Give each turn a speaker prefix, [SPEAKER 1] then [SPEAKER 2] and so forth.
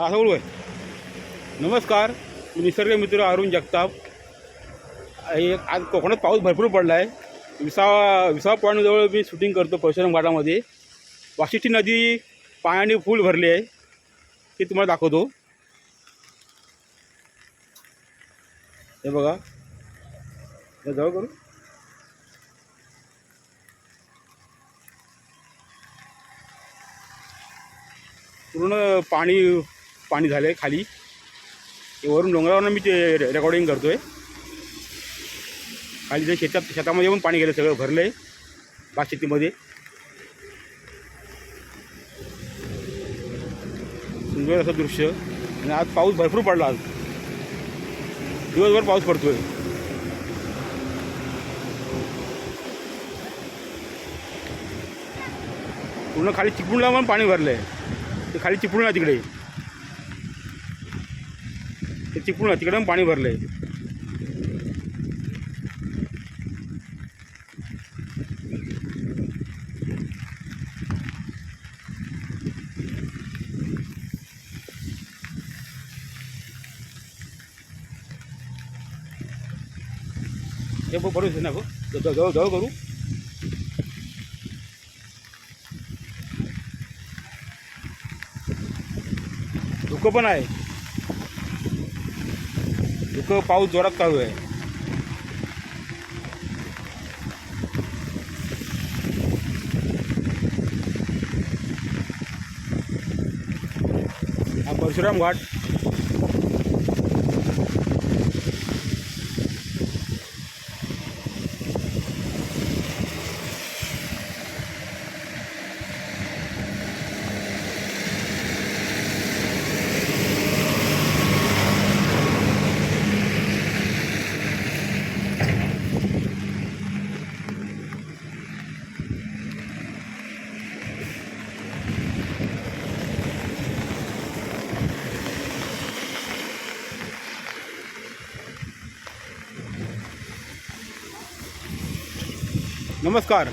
[SPEAKER 1] हा सगळं आहे. नमस्कार, मी निसर्ग मित्र अरुण जगताप. आज कोकणात पाऊस भरपूर पडला आहे. विसावा पॉईंटजवळ मी शूटिंग करतो परशुराम घाटामध्ये. वाशिष्ठी नदी पाण्याने फुल भरली आहे, ते तुम्हाला दाखवतो. हे बघा, हे जवळ करू. पूर्ण पाणी झालं आहे खाली. वरून डोंगरावरून मी ते रेकॉर्डिंग करतो आहे. खाली जे शेतामध्ये पण पाणी गेलं, सगळं भरलं आहे भात शेतीमध्ये. सुंदर असं दृश्य. आणि आज पाऊस भरपूर पडला. आज दिवसभर पाऊस पडतोय. पूर्ण खाली चिपळूणला पण पाणी भरलं आहे. ते खाली चिपळूण आहे तिकडे, ते चिपळूण तिकडे पण पाणी भरलं आहे. हे बरोबर ना गो, जवळ जवळ करू. धुकं पण आहे. धुकं पाऊस जोरात चालू आहे. हा परशुराम घाट. नमस्कार.